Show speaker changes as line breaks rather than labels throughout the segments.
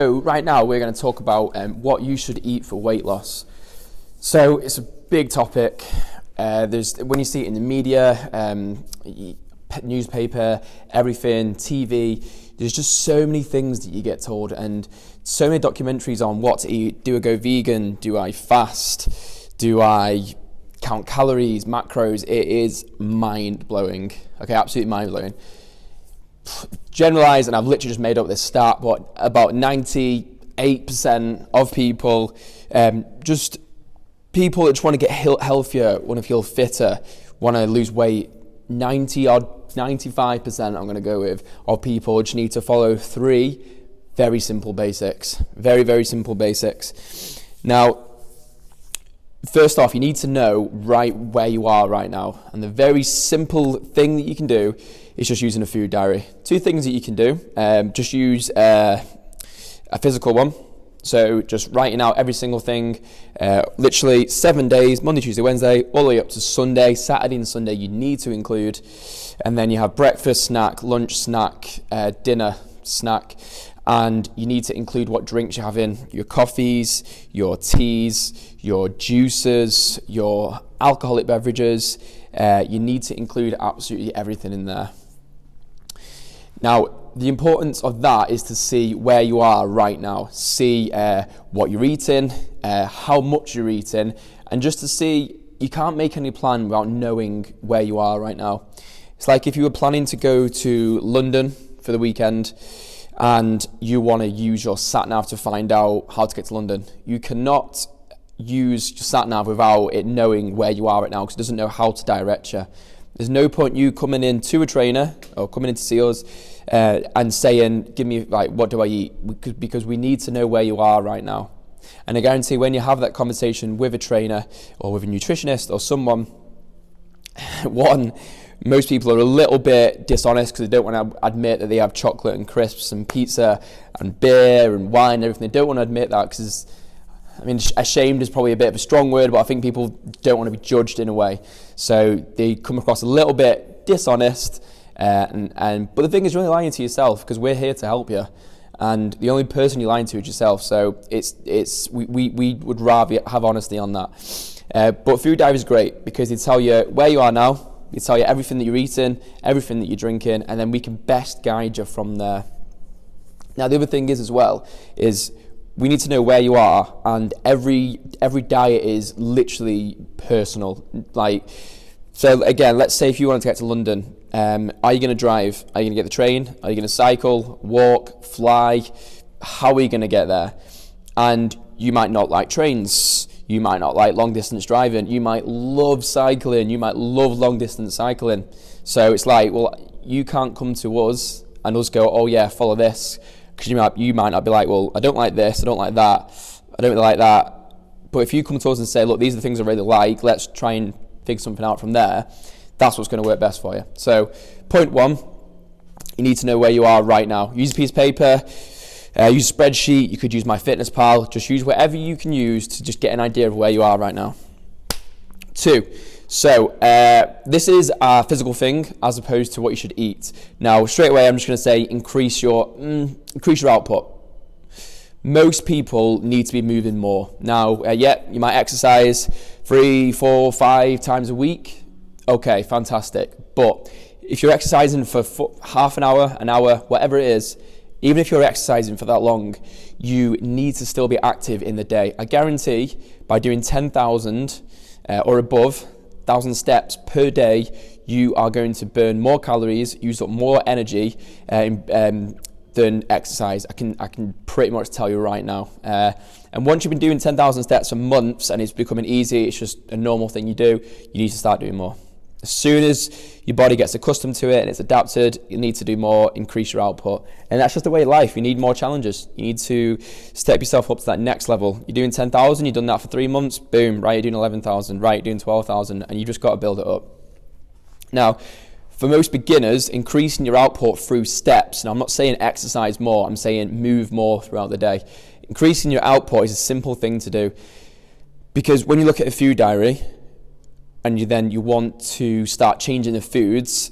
So right now we're going to talk about what you should eat for weight loss. So it's a big topic. When you see it in the media, newspaper, everything, TV, there's just so many things that you get told and so many documentaries on what to eat. Do I go vegan? Do I fast? Do I count calories, macros? It is mind-blowing. Okay, absolutely mind-blowing. Generalize, and I've literally just made up this stat, but about 98% of people, just people that just want to get healthier, want to feel fitter, want to lose weight, 95% I'm going to go with, of people just need to follow 3 very simple basics. Very, very simple basics. Now, first off, you need to know right where you are right now. And the very simple thing that you can do is just using a food diary. 2 things that you can do. Just use a physical one. So just writing out every single thing, literally 7 days, Monday, Tuesday, Wednesday, all the way up to Sunday. Saturday and Sunday you need to include. And then you have breakfast, snack, lunch, snack, dinner, snack. And you need to include what drinks you're having, your coffees, your teas, your juices, your alcoholic beverages. You need to include absolutely everything in there. Now, the importance of that is to see where you are right now, see what you're eating, how much you're eating, and just to see, you can't make any plan without knowing where you are right now. It's like if you were planning to go to London for the weekend and you want to use your sat-nav to find out how to get to London. You cannot use your sat-nav without it knowing where you are right now because it doesn't know how to direct you. There's no point you coming in to a trainer or coming in to see us and saying, give me, like, what do I eat? Because we need to know where you are right now. And I guarantee when you have that conversation with a trainer or with a nutritionist or someone, most people are a little bit dishonest because they don't want to admit that they have chocolate and crisps and pizza and beer and wine and everything. They don't want to admit that because, ashamed is probably a bit of a strong word, but I think people don't want to be judged in a way. So they come across a little bit dishonest. But the thing is, you're only lying to yourself because we're here to help you. And the only person you're lying to is yourself. So we would rather have honesty on that. But food diary is great because they tell you where you are now. They tell you everything that you're eating, everything that you're drinking, and then we can best guide you from there. Now, the other thing is as well, is we need to know where you are, and every diet is literally personal. So again, let's say if you wanted to get to London, are you going to drive? Are you going to get the train? Are you going to cycle, walk, fly? How are you going to get there? And you might not like trains. You might not like long distance driving. You might love cycling. You might love long distance cycling. So it's like, well, you can't come to us and us go, oh yeah, follow this. Because you might not be like, well, I don't like this, I don't like that, I don't really like that. But if you come to us and say, look, these are the things I really like, let's try and figure something out from there, that's what's going to work best for you. So point 1, you need to know where you are right now. Use a piece of paper, use a spreadsheet, you could use MyFitnessPal, just use whatever you can use to just get an idea of where you are right now. 2, so this is a physical thing as opposed to what you should eat. Now, straight away, I'm just going to say increase your output. Most people need to be moving more. Now, you might exercise 3, 4, 5 times a week. Okay, fantastic. But if you're exercising for half an hour, whatever it is, even if you're exercising for that long, you need to still be active in the day. I guarantee by doing 10,000 or above, 1,000 steps per day, you are going to burn more calories, use up more energy than exercise. I can pretty much tell you right now. And once you've been doing 10,000 steps for months and it's becoming easy, it's just a normal thing you do, you need to start doing more. As soon as your body gets accustomed to it and it's adapted, you need to do more, increase your output. And that's just the way of life. You need more challenges. You need to step yourself up to that next level. You're doing 10,000, you've done that for 3 months, boom, right, you're doing 11,000, right, you're doing 12,000, and you just got to build it up. Now, for most beginners, increasing your output through steps, now I'm not saying exercise more, I'm saying move more throughout the day. Increasing your output is a simple thing to do because when you look at a food diary, and you want to start changing the foods,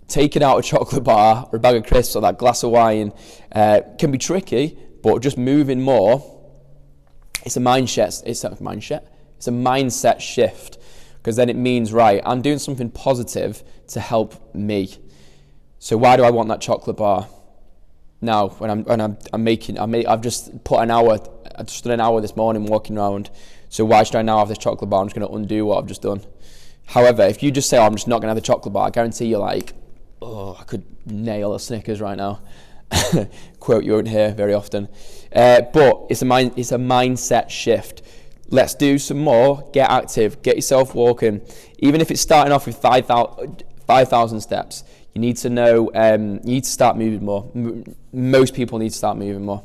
taking out a chocolate bar or a bag of crisps or that glass of wine can be tricky, but just moving more, it's a mindset shift, because then it means, right, I'm doing something positive to help me. So why do I want that chocolate bar? Now, I've just put an hour, I just done an hour this morning walking around. So why should I now have this chocolate bar? I'm just going to undo what I've just done. However, if you just say, I'm just not going to have the chocolate bar, I guarantee you're like, oh, I could nail a Snickers right now. Quote you won't hear very often. But it's a mindset shift. Let's do some more. Get active. Get yourself walking. Even if it's starting off with 5,000 steps, you need to know, you need to start moving more. Most people need to start moving more.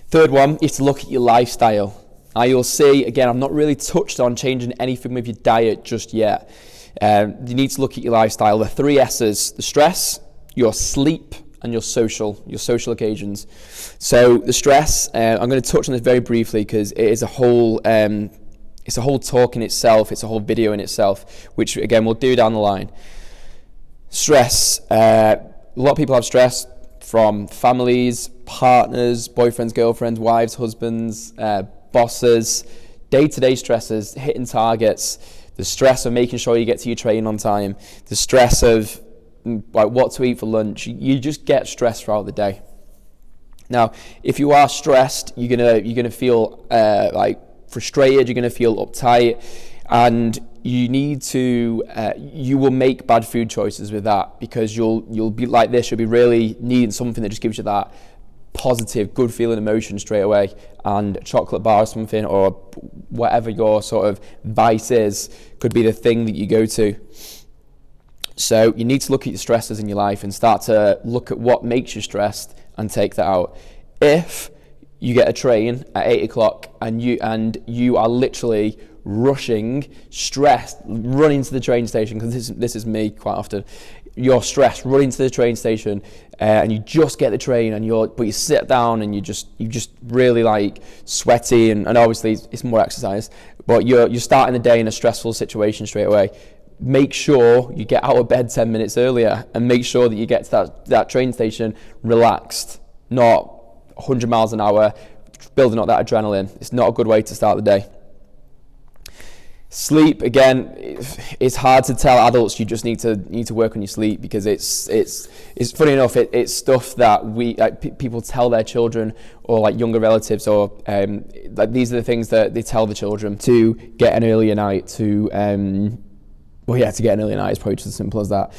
Third one is to look at your lifestyle. Now you'll see, again, I've not really touched on changing anything with your diet just yet. You need to look at your lifestyle. The 3 S's, the stress, your sleep, and your social occasions. So the stress, I'm going to touch on this very briefly because it is a whole talk in itself. It's a whole video in itself, which again we'll do down the line. Stress. A lot of people have stress from families, partners, boyfriends, girlfriends, wives, husbands, bosses, day-to-day stresses, hitting targets, the stress of making sure you get to your training on time, the stress of like what to eat for lunch. You just get stressed throughout the day. Now, if you are stressed, you're gonna feel like frustrated. You're gonna feel uptight, and you need to. You will make bad food choices with that, because you'll be like this. You'll be really needing something that just gives you that positive, good feeling emotion straight away. And a chocolate bar or something, or whatever your sort of vice is, could be the thing that you go to. So you need to look at your stresses in your life and start to look at what makes you stressed and take that out. If you get a train at 8 o'clock and you are literally rushing, stressed, running to the train station, because this is me quite often. You're stressed, running to the train station, and you just get the train, but you sit down and you just really like sweaty, and obviously it's more exercise, but you're starting the day in a stressful situation straight away. Make sure you get out of bed 10 minutes earlier, and make sure that you get to that train station relaxed, not 100 miles an hour, building up that adrenaline. It's not a good way to start the day. Sleep, again, it's hard to tell adults you just need to work on your sleep, because it's funny enough, it's stuff that people tell their children, or like younger relatives, or like these are the things that they tell the children: to get an earlier night, to get an earlier night is probably just as simple as that.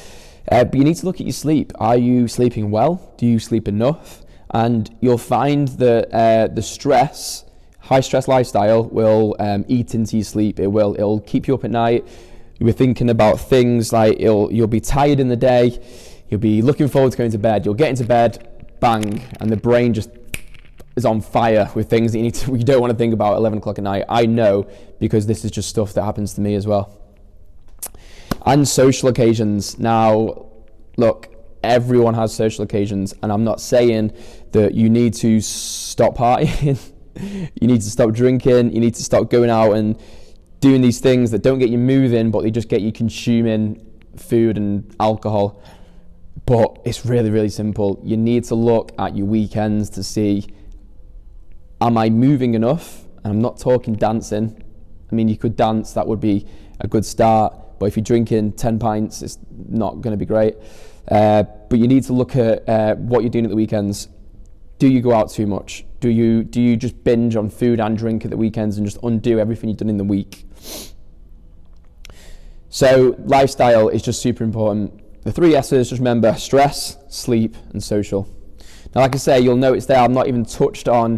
But you need to look at your sleep. Are you sleeping well? Do you sleep enough? And you'll find that the high stress lifestyle will eat into your sleep. It'll keep you up at night. You'll be thinking about things like you'll be tired in the day. You'll be looking forward to going to bed. You'll get into bed, bang, and the brain just is on fire with things that you don't want to think about at 11 o'clock at night. I know, because this is just stuff that happens to me as well. And social occasions. Now, look, everyone has social occasions, and I'm not saying that you need to stop partying. You need to stop drinking. You need to stop going out and doing these things that don't get you moving, but they just get you consuming food and alcohol. But it's really, really simple. You need to look at your weekends to see, am I moving enough? And I'm not talking dancing. I mean, you could dance, that would be a good start. But if you're drinking 10 pints, it's not going to be great. But you need to look at what you're doing at the weekends. Do you go out too much? Do you just binge on food and drink at the weekends and just undo everything you've done in the week? So lifestyle is just super important. The 3 S's, just remember: stress, sleep, and social. Now, like I say, you'll notice there I've not even touched on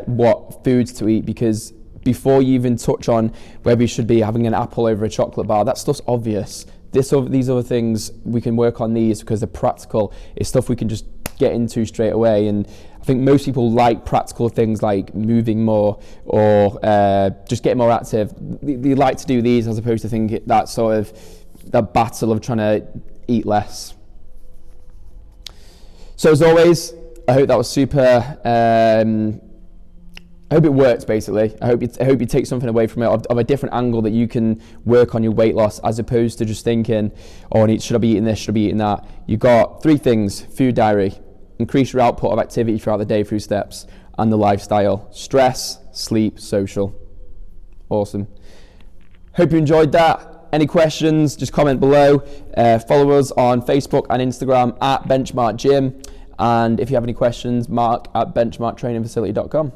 what foods to eat, because before you even touch on whether you should be having an apple over a chocolate bar, that stuff's obvious. These other things, we can work on these because they're practical. It's stuff we can just get into straight away. And I think most people like practical things like moving more, or just getting more active. They like to do these as opposed to think that sort of that battle of trying to eat less. So as always, I hope that was super. I hope it works, basically. I hope you take something away from it of a different angle, that you can work on your weight loss, as opposed to just thinking, oh, should I be eating this, should I be eating that? You've got 3 things: food diary, increase your output of activity throughout the day through steps, and the lifestyle: stress, sleep, social. Awesome. Hope you enjoyed that. Any questions, just comment below. Follow us on Facebook and Instagram at Benchmark Gym. And if you have any questions, mark at benchmarktrainingfacility.com.